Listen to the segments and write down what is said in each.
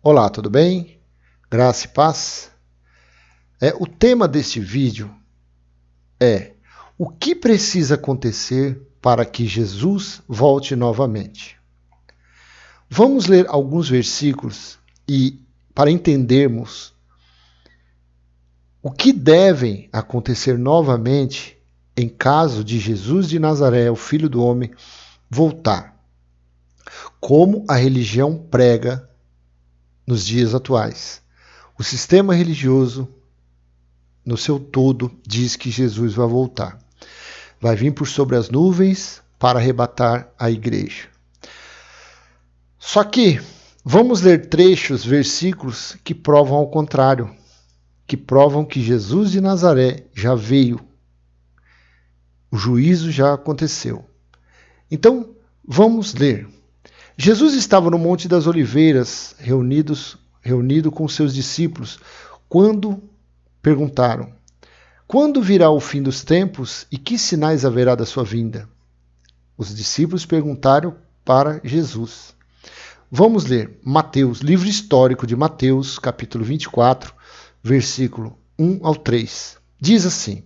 Olá, tudo bem? Graça e paz. O tema deste vídeo é: o que precisa acontecer para que Jesus volte novamente? Vamos ler alguns versículos para entendermos o que devem acontecer novamente em caso de Jesus de Nazaré, o Filho do Homem, voltar. Como a religião prega nos dias atuais. O sistema religioso, no seu todo, diz que Jesus vai voltar. Vai vir por sobre as nuvens para arrebatar a igreja. Só que vamos ler trechos, versículos que provam ao contrário, que provam que Jesus de Nazaré já veio. O juízo já aconteceu. Então, vamos ler. Jesus estava no Monte das Oliveiras, reunido com seus discípulos, quando perguntaram: quando virá o fim dos tempos e que sinais haverá da sua vinda? Os discípulos perguntaram para Jesus. Vamos ler Mateus, livro histórico de Mateus, capítulo 24, versículo 1 ao 3. Diz assim: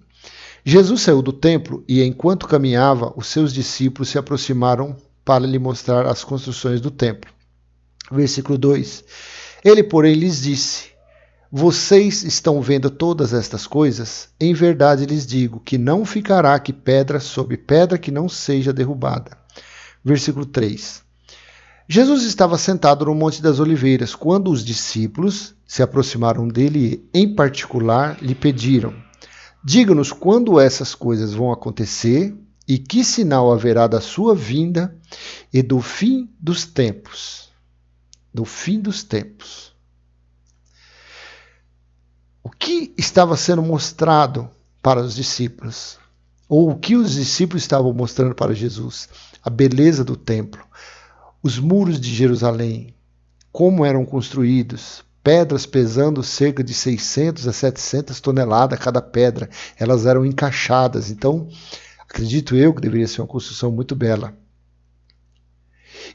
Jesus saiu do templo e, enquanto caminhava, os seus discípulos se aproximaram para lhe mostrar as construções do templo. Versículo 2. Ele, porém, lhes disse: vocês estão vendo todas estas coisas? Em verdade lhes digo que não ficará aqui pedra sobre pedra que não seja derrubada. Versículo 3. Jesus estava sentado no Monte das Oliveiras, quando os discípulos se aproximaram dele e, em particular, lhe pediram: diga-nos quando essas coisas vão acontecer e que sinal haverá da sua vinda e do fim dos tempos. Do fim dos tempos. O que estava sendo mostrado para os discípulos? Ou o que os discípulos estavam mostrando para Jesus? A beleza do templo, os muros de Jerusalém, como eram construídos, pedras pesando cerca de 600 a 700 toneladas cada pedra, elas eram encaixadas, então acredito eu que deveria ser uma construção muito bela.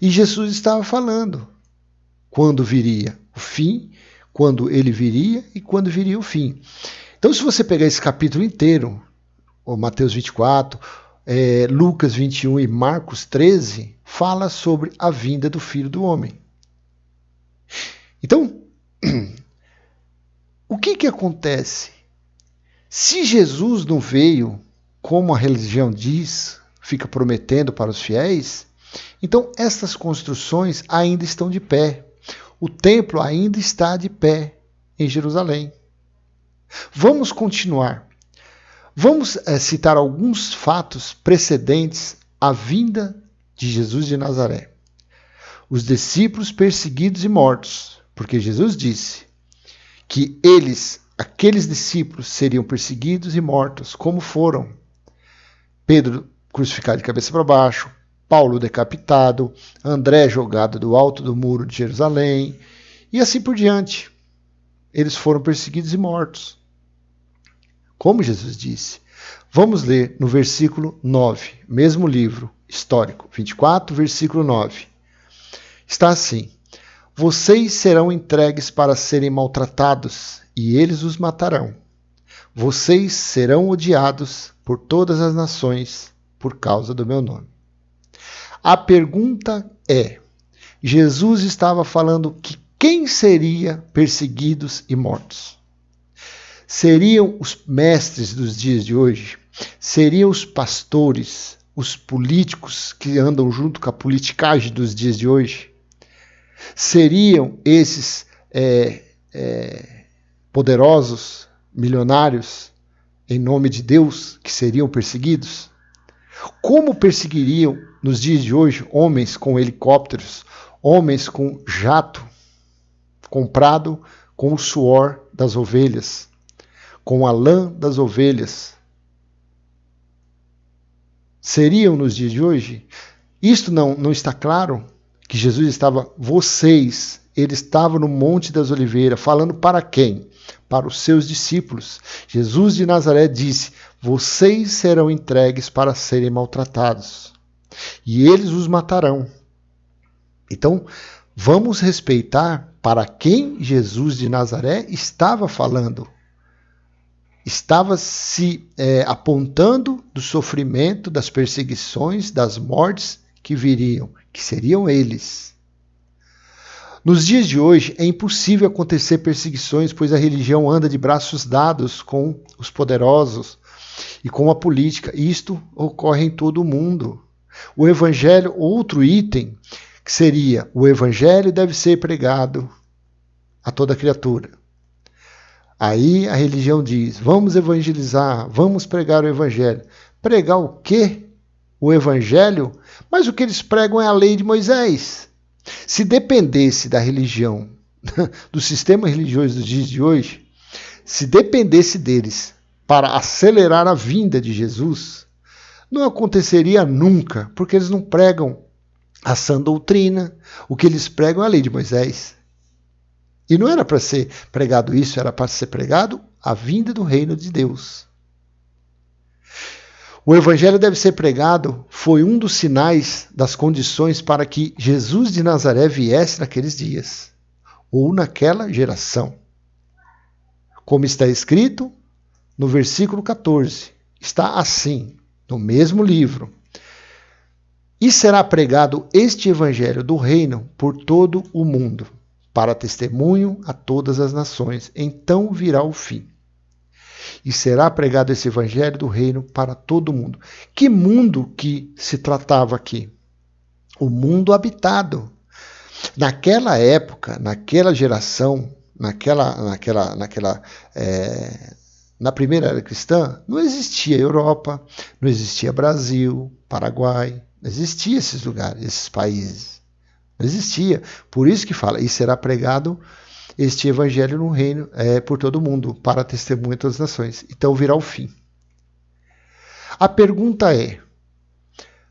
E Jesus estava falando quando viria o fim, quando ele viria e quando viria o fim. Então, se você pegar esse capítulo inteiro, o Mateus 24, Lucas 21 e Marcos 13, fala sobre a vinda do Filho do Homem. Então, o que acontece? Se Jesus não veio, como a religião diz, fica prometendo para os fiéis, então essas construções ainda estão de pé. O templo ainda está de pé em Jerusalém. Vamos continuar. Vamos citar alguns fatos precedentes à vinda de Jesus de Nazaré. Os discípulos perseguidos e mortos, porque Jesus disse que aqueles discípulos, seriam perseguidos e mortos, como foram Pedro crucificado de cabeça para baixo, Paulo decapitado, André jogado do alto do muro de Jerusalém, e assim por diante. Eles foram perseguidos e mortos. Como Jesus disse. Vamos ler no versículo 9, mesmo livro histórico, 24, versículo 9. Está assim: vocês serão entregues para serem maltratados, e eles os matarão. Vocês serão odiados por todas as nações por causa do meu nome. A pergunta é: Jesus estava falando que quem seria perseguidos e mortos? Seriam os mestres dos dias de hoje? Seriam os pastores, os políticos que andam junto com a politicagem dos dias de hoje? Seriam esses poderosos, milionários, em nome de Deus, que seriam perseguidos? Como perseguiriam nos dias de hoje homens com helicópteros, homens com jato, comprado com o suor das ovelhas, com a lã das ovelhas? Seriam nos dias de hoje? Isto não está claro? Que Jesus estava, ele estava no Monte das Oliveiras, falando para quem? Para os seus discípulos. Jesus de Nazaré disse: vocês serão entregues para serem maltratados, e eles os matarão. Então, Vamos respeitar para quem Jesus de Nazaré estava falando. Estava se apontando do sofrimento, das perseguições, das mortes que viriam, que seriam eles. Nos dias de hoje é impossível acontecer perseguições, pois a religião anda de braços dados com os poderosos e com a política. Isto ocorre em todo o mundo. O evangelho, outro item, que seria o evangelho deve ser pregado a toda criatura. Aí a religião diz, vamos evangelizar, vamos pregar o evangelho. Pregar o quê? O evangelho? Mas o que eles pregam é a lei de Moisés. Se dependesse da religião, do sistema religioso dos dias de hoje, se dependesse deles para acelerar a vinda de Jesus, não aconteceria nunca, porque eles não pregam a sã doutrina, o que eles pregam é a lei de Moisés. E não era para ser pregado isso, era para ser pregado a vinda do reino de Deus. O evangelho deve ser pregado foi um dos sinais das condições para que Jesus de Nazaré viesse naqueles dias, ou naquela geração. Como está escrito no versículo 14, está assim, no mesmo livro. E será pregado este evangelho do reino por todo o mundo, para testemunho a todas as nações. Então virá o fim. E será pregado esse evangelho do reino para todo o mundo. Que mundo que se tratava aqui? O mundo habitado. Naquela época, naquela geração, na primeira era cristã, não existia Europa, não existia Brasil, Paraguai, não existia esses lugares, esses países. Não existia. Por isso que fala, e será pregado este evangelho no reino por todo mundo, para testemunho de todas as nações. Então virá o fim. A pergunta é,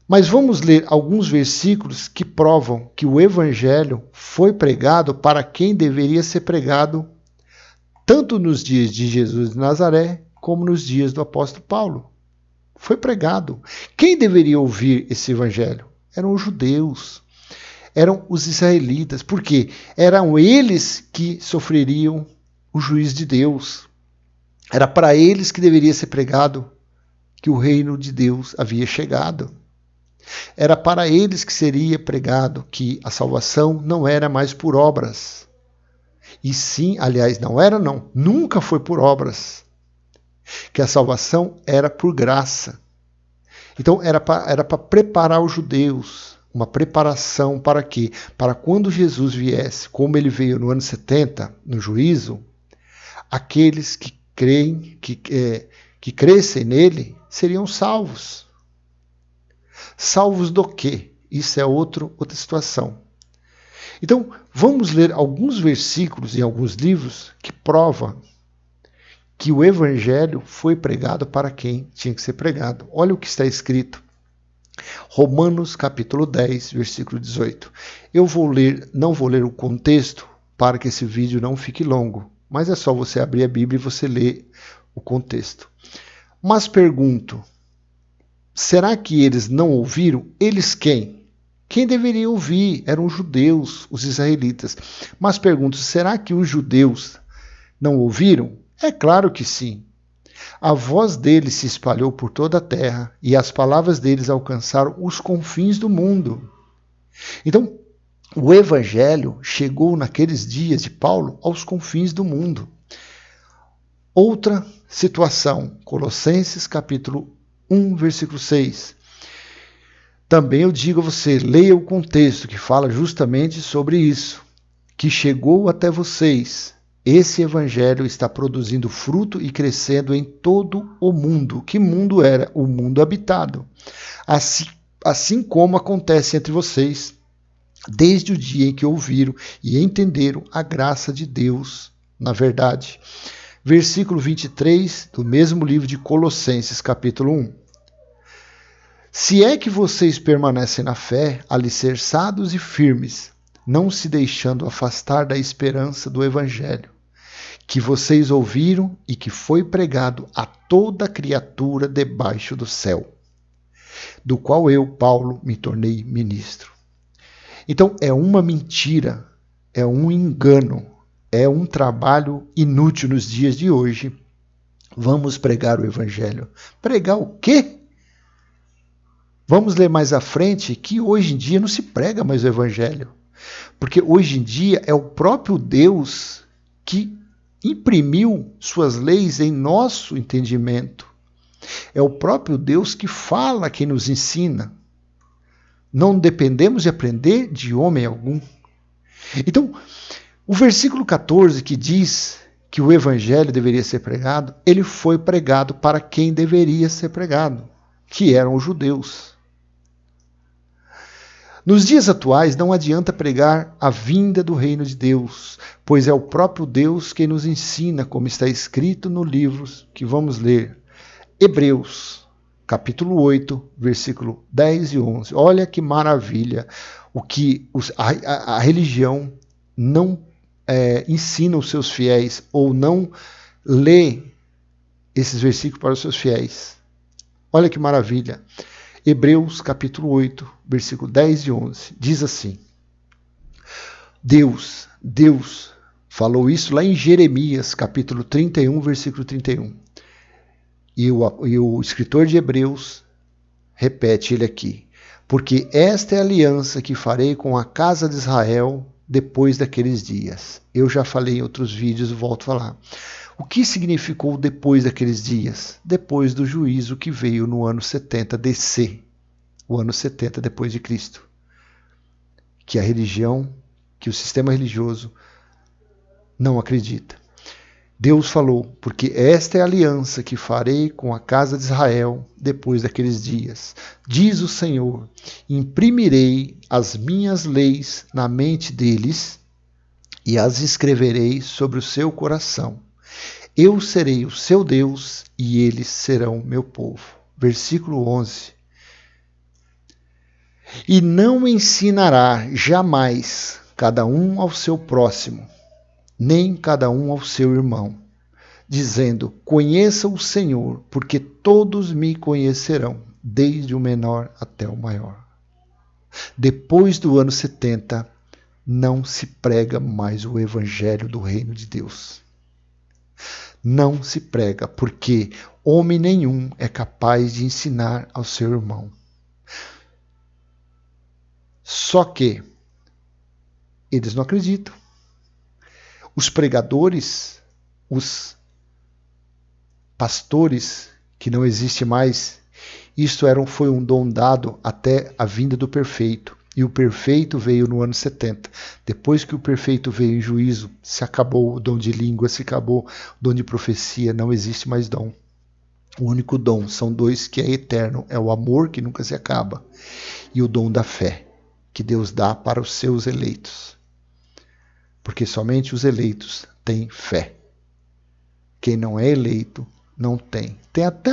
mas vamos ler alguns versículos que provam que o evangelho foi pregado para quem deveria ser pregado tanto nos dias de Jesus de Nazaré, como nos dias do apóstolo Paulo. Foi pregado. Quem deveria ouvir esse evangelho? Eram os judeus. Eram os israelitas, porque eram eles que sofreriam o juízo de Deus. Era para eles que deveria ser pregado que o reino de Deus havia chegado. Era para eles que seria pregado que a salvação não era mais por obras. E sim, aliás, nunca foi por obras. Que a salvação era por graça. Então era para preparar os judeus. Uma preparação para quê? Para quando Jesus viesse, como ele veio no ano 70, no juízo, aqueles que creem, que crescem nele, seriam salvos. Salvos do quê? Isso é outra situação. Então, vamos ler alguns versículos em alguns livros que provam que o evangelho foi pregado para quem tinha que ser pregado. Olha o que está escrito. Romanos capítulo 10, versículo 18. Eu não vou ler o contexto para que esse vídeo não fique longo, mas é só você abrir a Bíblia e você ler o contexto. Mas pergunto, será que eles não ouviram? Eles quem? Quem deveria ouvir eram os judeus, os israelitas. Mas pergunto, será que os judeus não ouviram? É claro que sim. A voz deles se espalhou por toda a terra e as palavras deles alcançaram os confins do mundo. Então, o evangelho chegou naqueles dias de Paulo aos confins do mundo. Outra situação, Colossenses capítulo 1, versículo 6. Também eu digo a você, leia o contexto que fala justamente sobre isso, que chegou até vocês. Esse evangelho está produzindo fruto e crescendo em todo o mundo. Que mundo era? O mundo habitado. Assim como acontece entre vocês, desde o dia em que ouviram e entenderam a graça de Deus na verdade. Versículo 23 do mesmo livro de Colossenses, capítulo 1. Se é que vocês permanecem na fé, alicerçados e firmes, não se deixando afastar da esperança do evangelho, que vocês ouviram e que foi pregado a toda criatura debaixo do céu, do qual eu, Paulo, me tornei ministro. Então é uma mentira, é um engano, é um trabalho inútil nos dias de hoje. Vamos pregar o Evangelho. Pregar o quê? Vamos ler mais à frente que hoje em dia não se prega mais o Evangelho. Porque hoje em dia é o próprio Deus que imprimiu suas leis em nosso entendimento. É o próprio Deus que fala, que nos ensina. Não dependemos de aprender de homem algum. Então, o versículo 14 que diz que o Evangelho deveria ser pregado, ele foi pregado para quem deveria ser pregado, que eram os judeus. Nos dias atuais, não adianta pregar a vinda do reino de Deus, pois é o próprio Deus quem nos ensina, como está escrito no livro que vamos ler, Hebreus, capítulo 8, versículo 10 e 11. Olha que maravilha o que a religião não ensina os seus fiéis, ou não lê esses versículos para os seus fiéis. Olha que maravilha. Hebreus capítulo 8, versículo 10 e 11, diz assim: Deus falou isso lá em Jeremias, capítulo 31, versículo 31. E o escritor de Hebreus repete ele aqui: porque esta é a aliança que farei com a casa de Israel depois daqueles dias. Eu já falei em outros vídeos e volto a falar. O que significou depois daqueles dias? Depois do juízo que veio no ano 70 DC, o ano 70 depois de Cristo. Que a religião, que o sistema religioso não acredita. Deus falou, porque esta é a aliança que farei com a casa de Israel depois daqueles dias. Diz o Senhor, imprimirei as minhas leis na mente deles e as escreverei sobre o seu coração. Eu serei o seu Deus e eles serão meu povo. Versículo 11. E não ensinará jamais cada um ao seu próximo, nem cada um ao seu irmão, dizendo, conheça o Senhor, porque todos me conhecerão, desde o menor até o maior. Depois do ano 70, não se prega mais o evangelho do reino de Deus. Não se prega, porque homem nenhum é capaz de ensinar ao seu irmão. Só que eles não acreditam. Os pregadores, os pastores, que não existe mais, isto foi um dom dado até a vinda do perfeito. E o perfeito veio no ano 70. Depois que o perfeito veio em juízo, se acabou o dom de língua, se acabou o dom de profecia, não existe mais dom. O único dom, são dois que é eterno, é o amor que nunca se acaba e o dom da fé, que Deus dá para os seus eleitos. Porque somente os eleitos têm fé. Quem não é eleito não tem. Tem até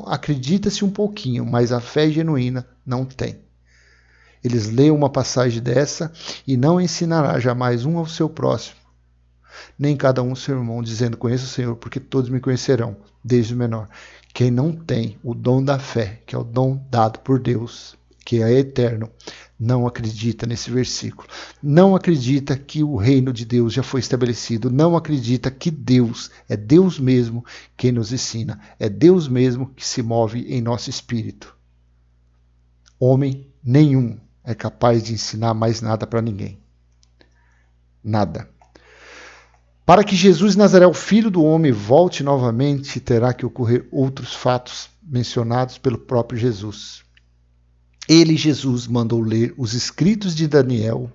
acredita-se um pouquinho, mas a fé genuína não tem. Eles leem uma passagem dessa e não ensinará jamais um ao seu próximo, nem cada um ao seu irmão, dizendo, conheça o Senhor, porque todos me conhecerão, desde o menor. Quem não tem o dom da fé, que é o dom dado por Deus, que é eterno, não acredita nesse versículo. Não acredita que o reino de Deus já foi estabelecido. Não acredita que Deus é Deus mesmo quem nos ensina. É Deus mesmo que se move em nosso espírito. Homem nenhum é capaz de ensinar mais nada para ninguém. Nada. Para que Jesus Nazaré, o Filho do Homem, volte novamente, terá que ocorrer outros fatos mencionados pelo próprio Jesus. Ele, Jesus, mandou ler os escritos de Daniel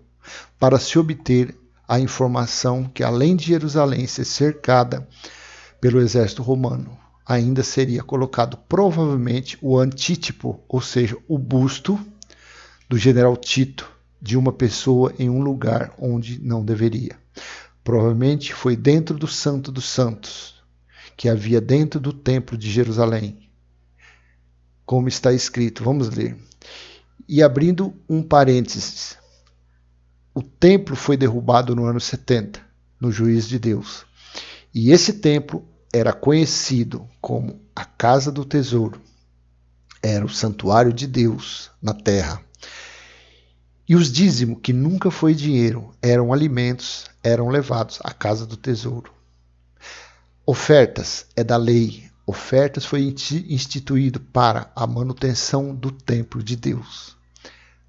para se obter a informação que, além de Jerusalém ser cercada pelo exército romano, ainda seria colocado provavelmente o antítipo, ou seja, o busto do general Tito, de uma pessoa em um lugar onde não deveria. Provavelmente foi dentro do Santo dos Santos, que havia dentro do templo de Jerusalém. Como está escrito, vamos ler. E abrindo um parênteses, o templo foi derrubado no ano 70, no juízo de Deus. E esse templo era conhecido como a Casa do Tesouro. Era o santuário de Deus na terra. E os dízimos, que nunca foi dinheiro, eram alimentos, eram levados à casa do tesouro. Ofertas é da lei. Ofertas foi instituído para a manutenção do templo de Deus.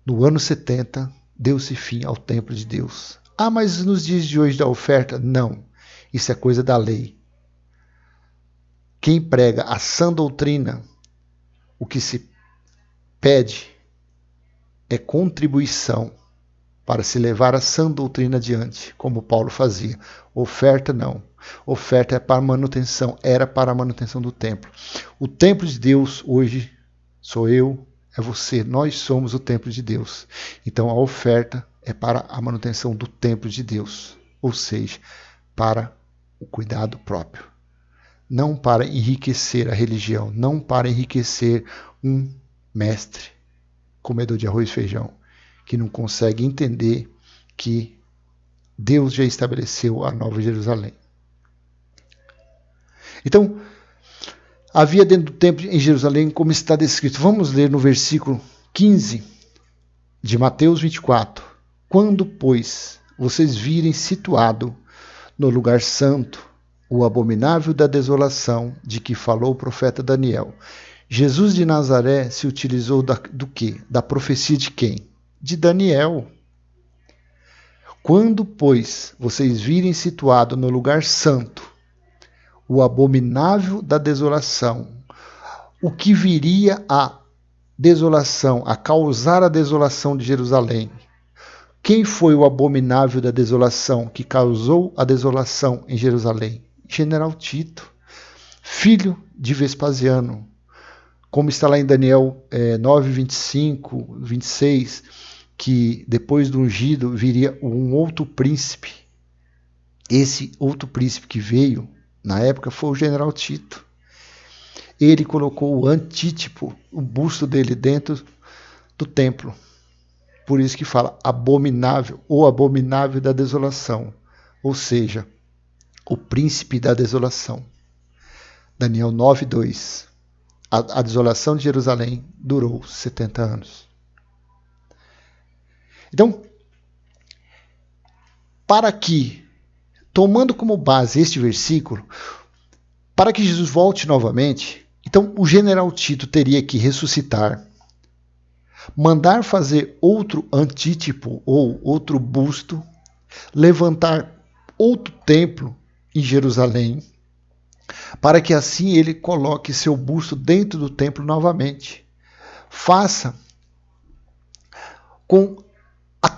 No ano 70, deu-se fim ao templo de Deus. Ah, mas nos dias de hoje da oferta? Não. Isso é coisa da lei. Quem prega a sã doutrina, o que se pede é contribuição para se levar a sã doutrina adiante, como Paulo fazia. Oferta não. Oferta é para manutenção, era para a manutenção do templo. O templo de Deus hoje sou eu, é você, nós somos o templo de Deus. Então a oferta é para a manutenção do templo de Deus, ou seja, para o cuidado próprio. Não para enriquecer a religião, não para enriquecer um mestre, comedor de arroz e feijão, que não consegue entender que Deus já estabeleceu a Nova Jerusalém. Então, havia dentro do templo em Jerusalém, como está descrito. Vamos ler no versículo 15 de Mateus 24. Quando, pois, vocês virem situado no lugar santo o abominável da desolação de que falou o profeta Daniel. Jesus de Nazaré se utilizou do quê? Da profecia de quem? De Daniel. Quando, pois, vocês virem situado no lugar santo o abominável da desolação, o que viria a desolação, a causar a desolação de Jerusalém. Quem foi o abominável da desolação que causou a desolação em Jerusalém? General Tito, filho de Vespasiano. Como está lá em Daniel 9, 25, 26, que depois do ungido viria um outro príncipe. Esse outro príncipe que veio, na época, foi o general Tito. Ele colocou o Antítipo, o busto dele, dentro do templo. Por isso que fala abominável, ou abominável da desolação. Ou seja, o príncipe da desolação. Daniel 9, 2. A desolação de Jerusalém durou 70 anos. Então, para que, tomando como base este versículo, para que Jesus volte novamente, então o general Tito teria que ressuscitar, mandar fazer outro Antítipo ou outro busto, levantar outro templo em Jerusalém, para que assim ele coloque seu busto dentro do templo novamente. Faça com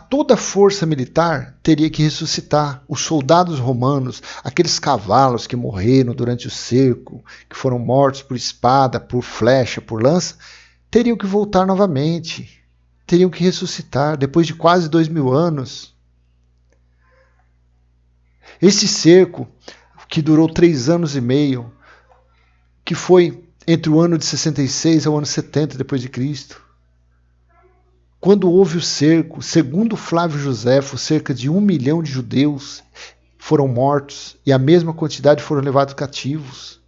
toda a força militar, teria que ressuscitar. Os soldados romanos, aqueles cavalos que morreram durante o cerco, que foram mortos por espada, por flecha, por lança, teriam que voltar novamente. Teriam que ressuscitar depois de quase 2000 anos. Esse cerco, que durou 3 anos e meio, que foi entre o ano de 66 ao ano 70 depois de Cristo. Quando houve o cerco, segundo Flávio Joséfo, cerca de 1 milhão de judeus foram mortos e a mesma quantidade foram levados cativos.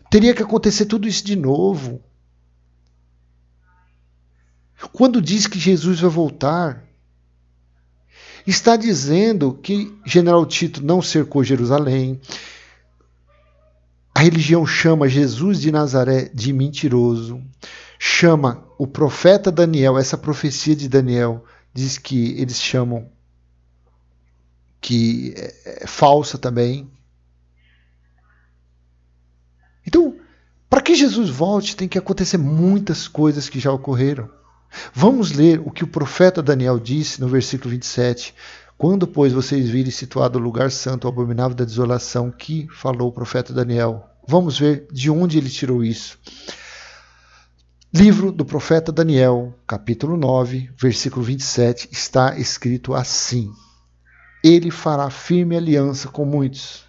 Teria que acontecer tudo isso de novo. Quando diz que Jesus vai voltar, está dizendo que General Tito não cercou Jerusalém. A religião chama Jesus de Nazaré de mentiroso. Chama o profeta Daniel, essa profecia de Daniel, diz que eles chamam que é falsa também. Então, para que Jesus volte, tem que acontecer muitas coisas que já ocorreram. Vamos ler o que o profeta Daniel disse no versículo 27. Quando, pois, vocês virem situado o lugar santo, o abominável da desolação, que falou o profeta Daniel. Vamos ver de onde ele tirou isso. Livro do profeta Daniel, capítulo 9, versículo 27, está escrito assim: Ele fará firme aliança com muitos.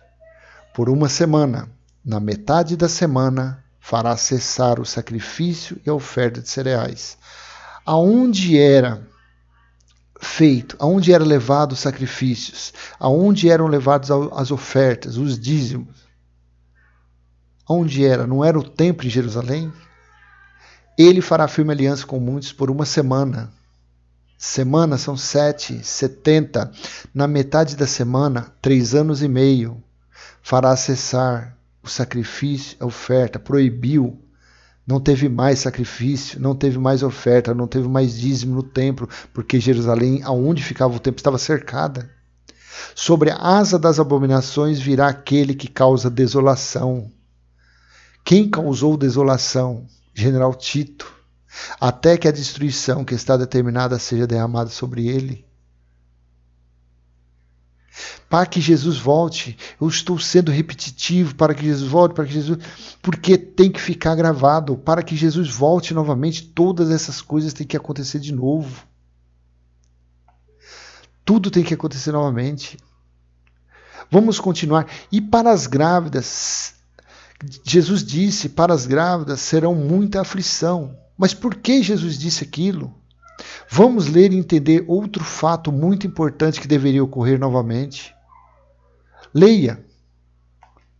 Por 1 semana, na metade da semana, fará cessar o sacrifício e a oferta de cereais. Aonde era feito, aonde eram levados os sacrifícios, aonde eram levadas as ofertas, os dízimos, aonde era? Não era o templo em Jerusalém? Ele fará firme aliança com muitos por 1 semana. Semana são 7, 70. Na metade da semana, 3 anos e meio. Fará cessar o sacrifício, a oferta, proibiu. Não teve mais sacrifício, não teve mais oferta, não teve mais dízimo no templo, porque Jerusalém, aonde ficava o templo, estava cercada. Sobre a asa das abominações virá aquele que causa desolação. Quem causou desolação? General Tito. Até que a destruição que está determinada seja derramada sobre ele. Para que Jesus volte, eu estou sendo repetitivo, para que Jesus volte, para que Jesus... Porque tem que ficar gravado, para que Jesus volte novamente, todas essas coisas têm que acontecer de novo. Tudo tem que acontecer novamente. Vamos continuar. E para as grávidas, Jesus disse, para as grávidas serão muita aflição. Mas por que Jesus disse aquilo? Vamos ler e entender outro fato muito importante que deveria ocorrer novamente. Leia,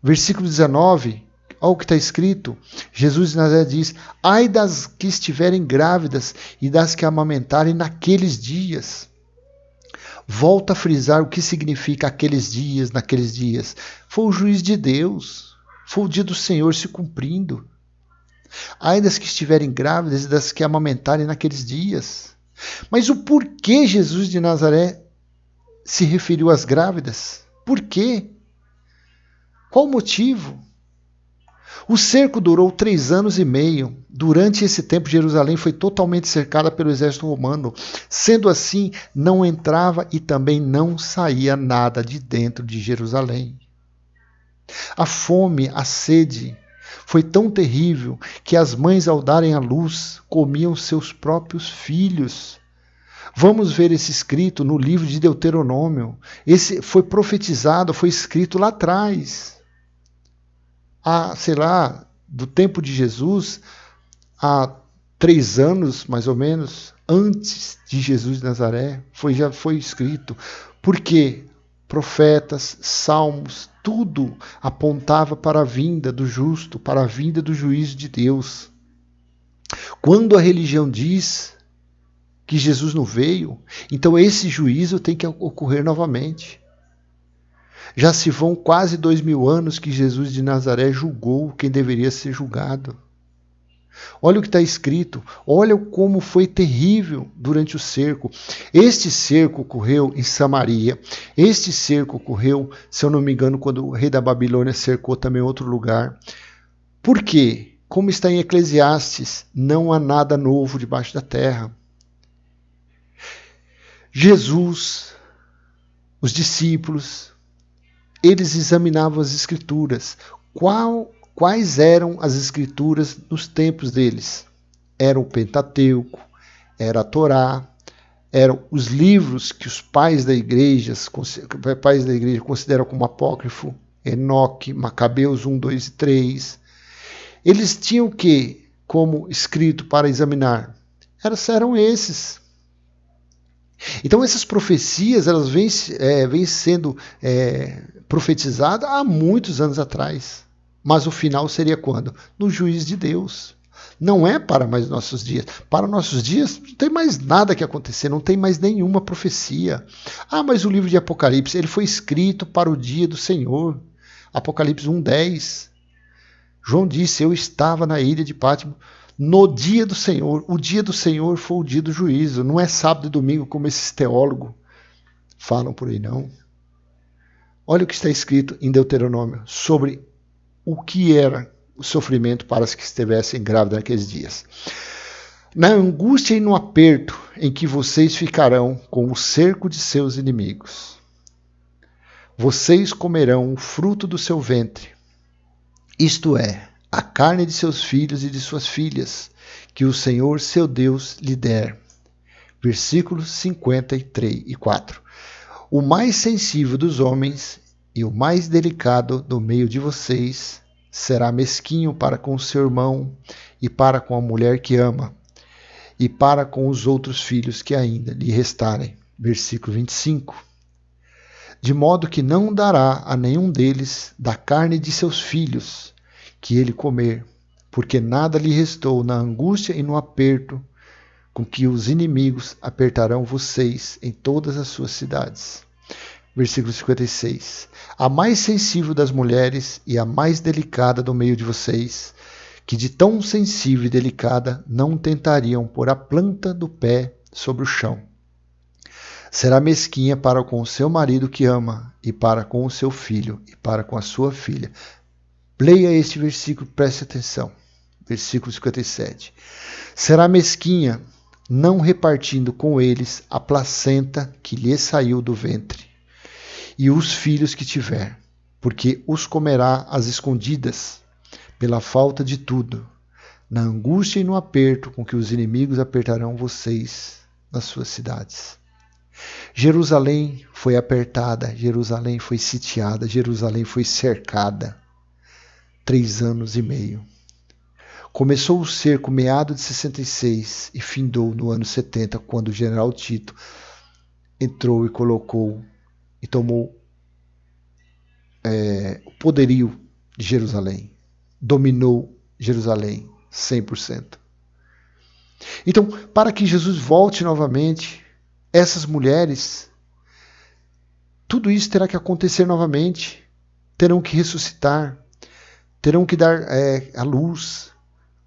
versículo 19, olha o que está escrito. Jesus de Nazaré diz, ai das que estiverem grávidas e das que amamentarem naqueles dias. Volta a frisar o que significa aqueles dias, naqueles dias. Foi o juiz de Deus, foi o dia do Senhor se cumprindo. Ai das que estiverem grávidas e das que amamentarem naqueles dias. Mas o porquê Jesus de Nazaré se referiu às grávidas? Por quê? Qual o motivo? O cerco durou 3 anos e meio. Durante esse tempo, Jerusalém foi totalmente cercada pelo exército romano. Sendo assim, não entrava e também não saía nada de dentro de Jerusalém. A fome, a sede, foi tão terrível que as mães, ao darem à luz, comiam seus próprios filhos. Vamos ver esse escrito no livro de Deuteronômio. Esse foi profetizado, foi escrito lá atrás. Sei lá, do tempo de Jesus, há 3 anos, mais ou menos, antes de Jesus de Nazaré, já foi escrito. Porque profetas, salmos, tudo apontava para a vinda do justo, para a vinda do juízo de Deus. Quando a religião diz que Jesus não veio, então esse juízo tem que ocorrer novamente. Já se vão quase 2000 anos que Jesus de Nazaré julgou quem deveria ser julgado. Olha o que está escrito, olha como foi terrível durante o cerco. Este cerco ocorreu em Samaria, este cerco ocorreu, se eu não me engano, quando o rei da Babilônia cercou também outro lugar. Por quê? Como está em Eclesiastes, não há nada novo debaixo da terra. Jesus, os discípulos, eles examinavam as escrituras. Quais eram as escrituras nos tempos deles? Era o Pentateuco, era a Torá, eram os livros que os pais da igreja consideram como apócrifo, Enoque, Macabeus 1, 2 e 3. Eles tinham o que como escrito para examinar? Eram esses. Então essas profecias elas vêm sendo profetizadas há muitos anos atrás. Mas o final seria quando? No juízo de Deus. Não é para mais nossos dias. Para nossos dias não tem mais nada que acontecer, não tem mais nenhuma profecia. Mas o livro de Apocalipse ele foi escrito para o dia do Senhor. Apocalipse 1:10. João disse, eu estava na ilha de Pátimo no dia do Senhor. O dia do Senhor foi o dia do juízo. Não é sábado e domingo como esses teólogos falam por aí, não. Olha o que está escrito em Deuteronômio sobre o que era o sofrimento para as que estivessem grávidas naqueles dias. Na angústia e no aperto em que vocês ficarão com o cerco de seus inimigos. Vocês comerão o fruto do seu ventre, isto é, a carne de seus filhos e de suas filhas, que o Senhor seu Deus lhe der. Versículos 53 e 4. O mais sensível dos homens e o mais delicado do meio de vocês será mesquinho para com seu irmão e para com a mulher que ama e para com os outros filhos que ainda lhe restarem. Versículo 25. De modo que não dará a nenhum deles da carne de seus filhos que ele comer, porque nada lhe restou na angústia e no aperto com que os inimigos apertarão vocês em todas as suas cidades. Versículo 56. A mais sensível das mulheres e a mais delicada do meio de vocês, que de tão sensível e delicada não tentariam pôr a planta do pé sobre o chão. Será mesquinha para com o seu marido que ama, e para com o seu filho, e para com a sua filha. Leia este versículo, preste atenção. Versículo 57. Será mesquinha, não repartindo com eles a placenta que lhe saiu do ventre, e os filhos que tiver, porque os comerá às escondidas, pela falta de tudo, na angústia e no aperto com que os inimigos apertarão vocês nas suas cidades. Jerusalém foi apertada, Jerusalém foi sitiada, Jerusalém foi cercada. 3 anos e meio. Começou o cerco meado de 66 e findou no ano 70, quando o general Tito entrou e colocou e tomou o poderio de Jerusalém. Dominou Jerusalém 100%. Então, para que Jesus volte novamente, essas mulheres, tudo isso terá que acontecer novamente, terão que ressuscitar, terão que dar à luz,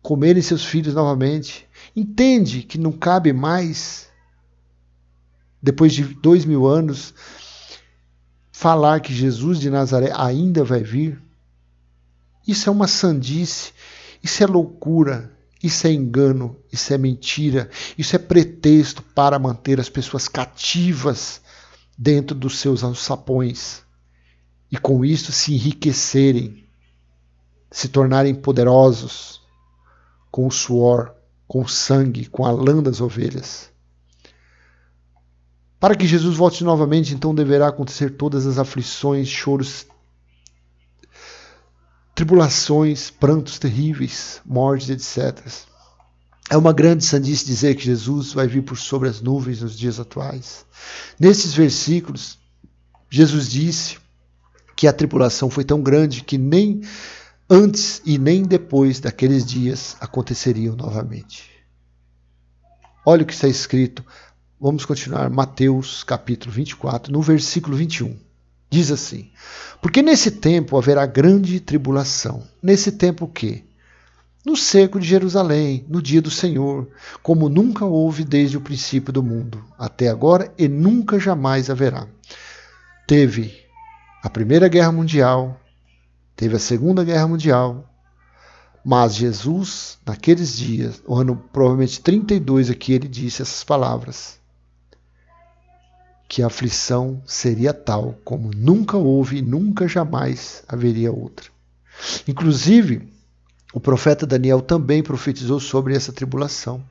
comerem seus filhos novamente. Entende que não cabe mais, depois de 2000 anos, falar que Jesus de Nazaré ainda vai vir? Isso é uma sandice, isso é loucura, isso é engano, isso é mentira, isso é pretexto para manter as pessoas cativas dentro dos seus alçapões e com isso se enriquecerem, se tornarem poderosos com o suor, com o sangue, com a lã das ovelhas. Para que Jesus volte novamente, então deverá acontecer todas as aflições, choros, tribulações, prantos terríveis, mortes, etc. É uma grande sandice dizer que Jesus vai vir por sobre as nuvens nos dias atuais. Nesses versículos, Jesus disse que a tribulação foi tão grande que nem antes e nem depois daqueles dias aconteceriam novamente. Olha o que está escrito. Vamos continuar. Mateus capítulo 24, no versículo 21. Diz assim: porque nesse tempo haverá grande tribulação. Nesse tempo o quê? No cerco de Jerusalém, no dia do Senhor, como nunca houve desde o princípio do mundo, até agora e nunca jamais haverá. Teve a Primeira Guerra Mundial, teve a Segunda Guerra Mundial, mas Jesus, naqueles dias, o ano provavelmente 32 aqui, ele disse essas palavras, que a aflição seria tal como nunca houve e nunca jamais haveria outra. Inclusive, o profeta Daniel também profetizou sobre essa tribulação.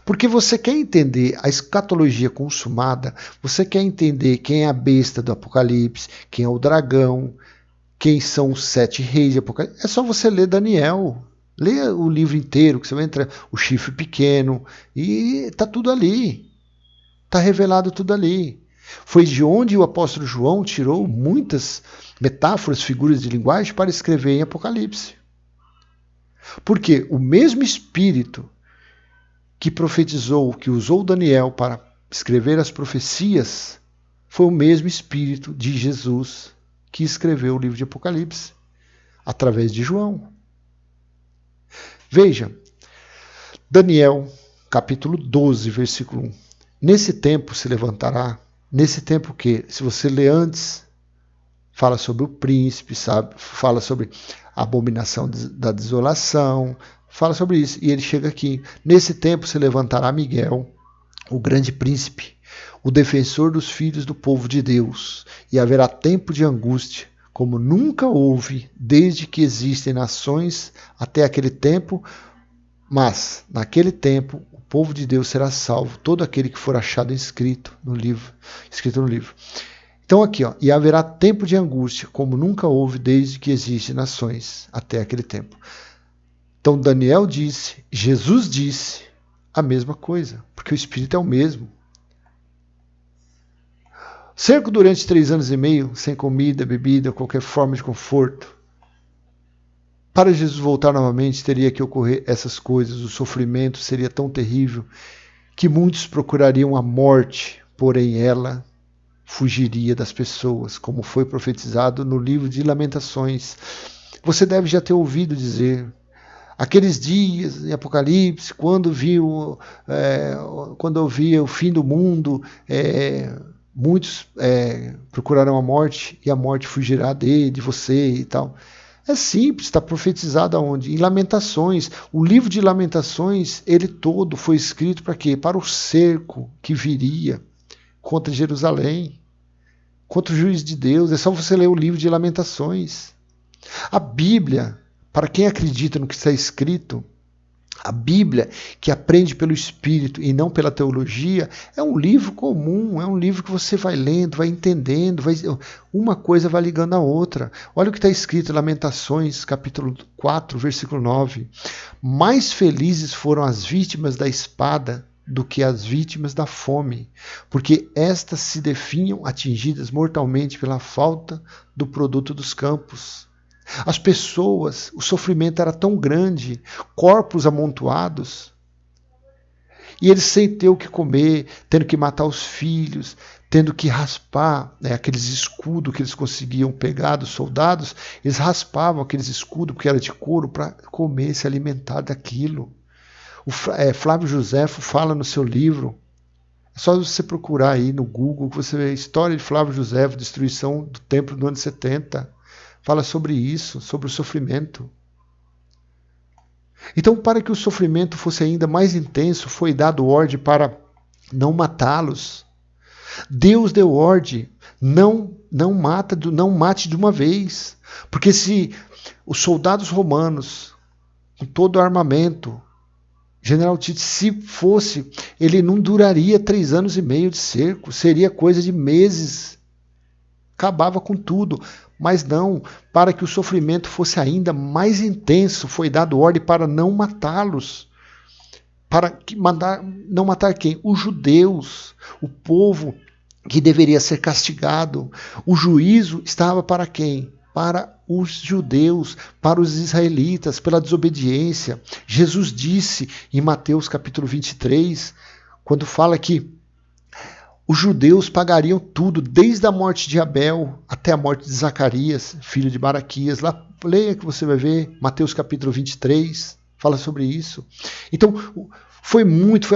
Porque você quer entender a escatologia consumada, você quer entender quem é a besta do Apocalipse, quem é o dragão, quem são os 7 reis de Apocalipse, é só você ler Daniel. Leia o livro inteiro, que você vai entrar, o chifre pequeno, e está tudo ali. Está revelado tudo ali. Foi de onde o apóstolo João tirou muitas metáforas, figuras de linguagem para escrever em Apocalipse. Porque o mesmo Espírito que profetizou, que usou Daniel para escrever as profecias, foi o mesmo Espírito de Jesus que escreveu o livro de Apocalipse, através de João. Veja, Daniel, capítulo 12, versículo 1. Nesse tempo se levantará, nesse tempo que, se você ler antes, fala sobre o príncipe, sabe? Fala sobre a abominação da desolação, fala sobre isso. E ele chega aqui, nesse tempo se levantará Miguel, o grande príncipe, o defensor dos filhos do povo de Deus, e haverá tempo de angústia, como nunca houve desde que existem nações até aquele tempo, mas naquele tempo o povo de Deus será salvo, todo aquele que for achado escrito no livro. Então aqui, e haverá tempo de angústia, como nunca houve desde que existem nações até aquele tempo. Então Daniel disse, Jesus disse a mesma coisa, porque o Espírito é o mesmo. Cerco durante 3 anos e meio, sem comida, bebida, qualquer forma de conforto. Para Jesus voltar novamente, teria que ocorrer essas coisas. O sofrimento seria tão terrível que muitos procurariam a morte, porém ela fugiria das pessoas, como foi profetizado no livro de Lamentações. Você deve já ter ouvido dizer: aqueles dias em Apocalipse, quando eu via o fim do mundo, muitos procurarão a morte e a morte fugirá de você e tal. É simples, está profetizado aonde? Em Lamentações. O livro de Lamentações, ele todo foi escrito para quê? Para o cerco que viria contra Jerusalém, contra o juízo de Deus. É só você ler o livro de Lamentações. A Bíblia, para quem acredita no que está escrito, a Bíblia, que aprende pelo Espírito e não pela teologia, é um livro comum, é um livro que você vai lendo, vai entendendo, uma coisa vai ligando a outra. Olha o que está escrito em Lamentações, capítulo 4, versículo 9. Mais felizes foram as vítimas da espada do que as vítimas da fome, porque estas se definham atingidas mortalmente pela falta do produto dos campos. As pessoas, o sofrimento era tão grande, corpos amontoados, e eles sem ter o que comer, tendo que matar os filhos, tendo que raspar aqueles escudos que eles conseguiam pegar dos soldados, eles raspavam aqueles escudos, porque era de couro, para comer, se alimentar daquilo. O Flávio Joséfo fala no seu livro, é só você procurar aí no Google, que você vê a história de Flávio Joséfo, destruição do templo do ano 70. Fala sobre isso, sobre o sofrimento. Então, para que o sofrimento fosse ainda mais intenso, foi dado ordem para não matá-los. Deus deu ordem, não mate de uma vez. Porque se os soldados romanos, com todo o armamento, General Tito, se fosse, ele não duraria 3 anos e meio de cerco, seria coisa de meses. Acabava com tudo. Mas não, para que o sofrimento fosse ainda mais intenso, foi dado ordem para não matá-los. Não matar quem? Os judeus, o povo que deveria ser castigado. O juízo estava para quem? Para os judeus, para os israelitas, pela desobediência. Jesus disse em Mateus capítulo 23, quando fala que os judeus pagariam tudo, desde a morte de Abel até a morte de Zacarias, filho de Baraquias. Lá, leia que você vai ver, Mateus capítulo 23, fala sobre isso. Então, foi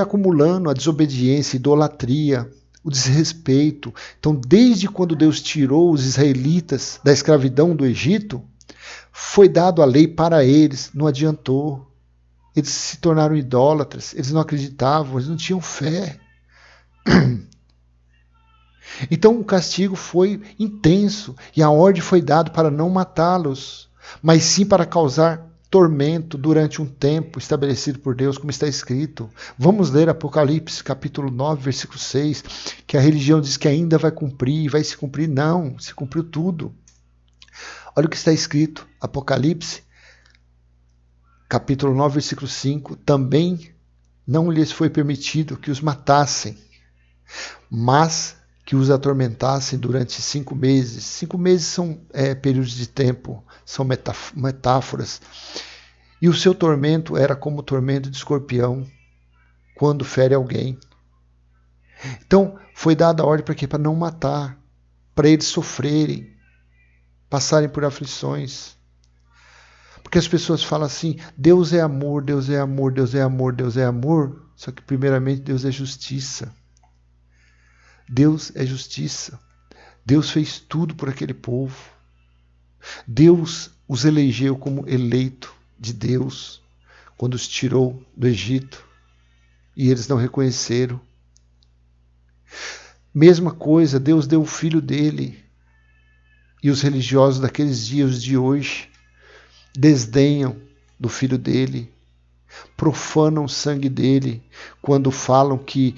acumulando a desobediência, a idolatria, o desrespeito. Então, desde quando Deus tirou os israelitas da escravidão do Egito, foi dado a lei para eles, não adiantou. Eles se tornaram idólatras, eles não acreditavam, eles não tinham fé. Então o castigo foi intenso e a ordem foi dada para não matá-los, mas sim para causar tormento durante um tempo estabelecido por Deus, como está escrito. Vamos ler Apocalipse capítulo 9, versículo 6, que a religião diz que ainda vai cumprir, vai se cumprir. Não, se cumpriu tudo. Olha o que está escrito, Apocalipse capítulo 9, versículo 5, também não lhes foi permitido que os matassem, mas que os atormentassem durante 5 meses. 5 meses são períodos de tempo, são metáforas. E o seu tormento era como o tormento de escorpião quando fere alguém. Então, foi dada a ordem para quê? Para não matar, para eles sofrerem, passarem por aflições. Porque as pessoas falam assim, Deus é amor, Deus é amor, Deus é amor, Deus é amor. Só que primeiramente Deus é justiça. Deus é justiça. Deus fez tudo por aquele povo. Deus os elegeu como eleito de Deus quando os tirou do Egito e eles não reconheceram. Mesma coisa, Deus deu o filho dele e os religiosos daqueles dias de hoje desdenham do filho dele, profanam o sangue dele quando falam que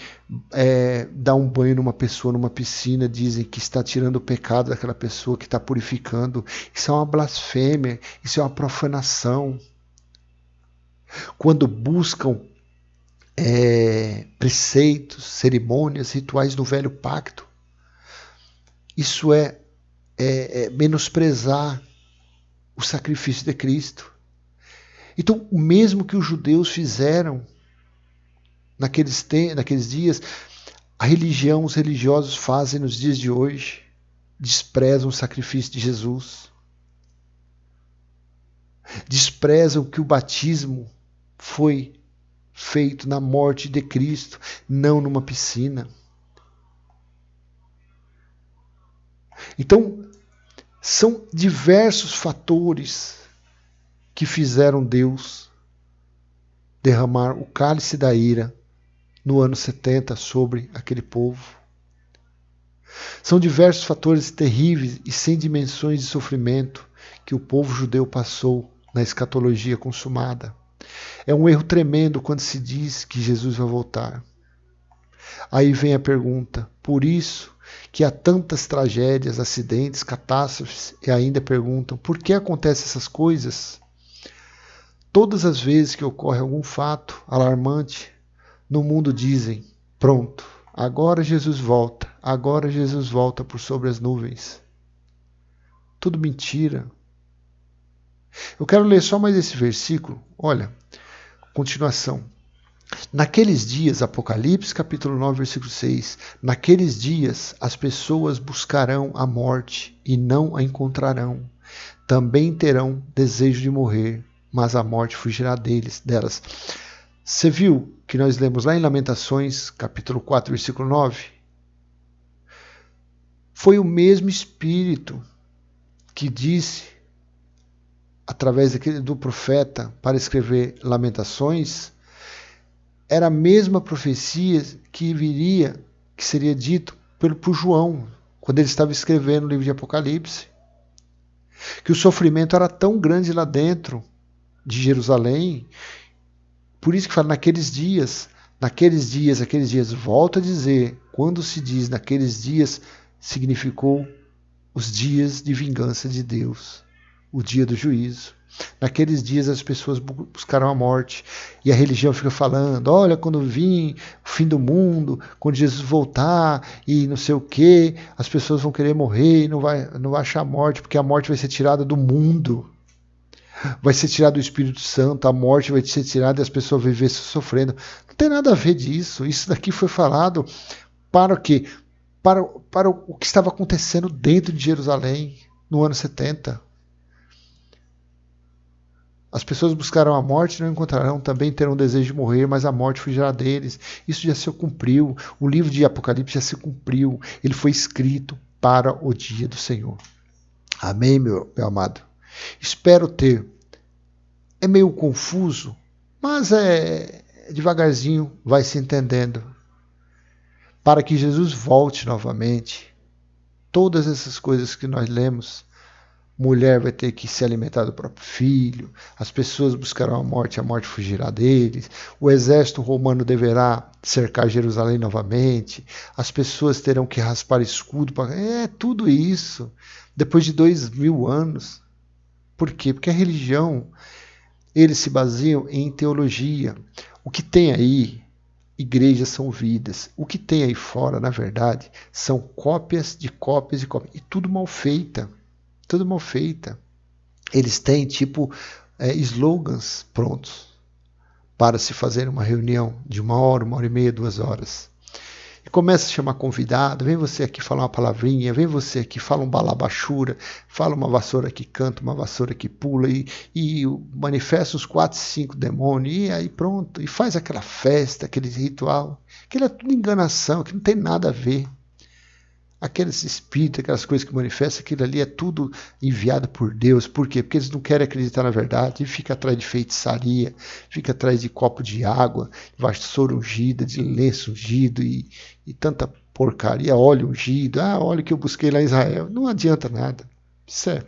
dar um banho numa pessoa numa piscina, dizem que está tirando o pecado daquela pessoa, que está purificando. Isso é uma blasfêmia, isso é uma profanação. Quando buscam preceitos, cerimônias, rituais do velho pacto, isso é menosprezar o sacrifício de Cristo. Então, o mesmo que os judeus fizeram naqueles dias, a religião, os religiosos fazem nos dias de hoje. Desprezam o sacrifício de Jesus. Desprezam que o batismo foi feito na morte de Cristo, não numa piscina. Então, são diversos fatores que fizeram Deus derramar o cálice da ira no ano 70 sobre aquele povo. São diversos fatores terríveis e sem dimensões de sofrimento que o povo judeu passou na escatologia consumada. É um erro tremendo quando se diz que Jesus vai voltar. Aí vem a pergunta, por isso que há tantas tragédias, acidentes, catástrofes, e ainda perguntam, por que acontecem essas coisas? Todas as vezes que ocorre algum fato alarmante, no mundo dizem, pronto, agora Jesus volta por sobre as nuvens. Tudo mentira. Eu quero ler só mais esse versículo, olha, continuação. Naqueles dias, Apocalipse capítulo 9, versículo 6, naqueles dias as pessoas buscarão a morte e não a encontrarão. Também terão desejo de morrer, mas a morte fugirá delas. Você viu que nós lemos lá em Lamentações, capítulo 4, versículo 9? Foi o mesmo Espírito que disse, através do profeta, para escrever Lamentações, era a mesma profecia que viria, que seria dito por João, quando ele estava escrevendo o livro de Apocalipse. Que o sofrimento era tão grande lá dentro de Jerusalém, por isso que fala naqueles dias, volta a dizer, quando se diz naqueles dias, significou os dias de vingança de Deus, o dia do juízo. Naqueles dias as pessoas buscaram a morte e a religião fica falando, olha, quando vir o fim do mundo, quando Jesus voltar e não sei o que, as pessoas vão querer morrer e não vai achar a morte, porque a morte vai ser tirada do mundo, vai ser tirada do Espírito Santo, a morte vai ser tirada e as pessoas vão viver sofrendo. Não tem nada a ver disso, isso daqui foi falado para o quê? Para o que estava acontecendo dentro de Jerusalém no ano 70. As pessoas buscarão a morte e não encontrarão, também terão desejo de morrer, mas a morte fugirá deles. Isso já se cumpriu. O livro de Apocalipse já se cumpriu. Ele foi escrito para o dia do Senhor. Amém, meu amado? Espero ter. É meio confuso, mas devagarzinho vai se entendendo. Para que Jesus volte novamente, todas essas coisas que nós lemos, mulher vai ter que se alimentar do próprio filho, as pessoas buscarão a morte fugirá deles, o exército romano deverá cercar Jerusalém novamente, as pessoas terão que raspar escudo. Tudo isso, depois de 2000 anos. Por quê? Porque a religião, eles se baseiam em teologia. O que tem aí, igrejas são vidas. O que tem aí fora, na verdade, são cópias de cópias de cópias. E tudo mal feita. Tudo mal feita. Eles têm slogans prontos para se fazer uma reunião de 1 hora, 1h30, 2 horas. E começa a chamar convidado, vem você aqui falar uma palavrinha, vem você aqui, fala um balabachura, fala uma vassoura que canta, uma vassoura que pula, e manifesta os 4, 5 demônios, e aí pronto, e faz aquela festa, aquele ritual. Aquilo é tudo enganação, que não tem nada a ver. Aqueles espíritos, aquelas coisas que manifestam, aquilo ali é tudo enviado por Deus. Por quê? Porque eles não querem acreditar na verdade e fica atrás de feitiçaria, fica atrás de copo de água, de vassoura ungida, de lenço ungido e tanta porcaria, óleo ungido. Óleo que eu busquei lá em Israel. Não adianta nada. Isso é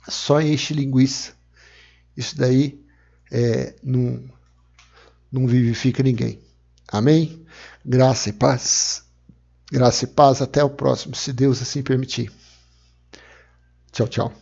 só enche linguiça. Isso daí não vivifica ninguém. Amém? Graça e paz. Graça e paz, até o próximo, se Deus assim permitir. Tchau, tchau.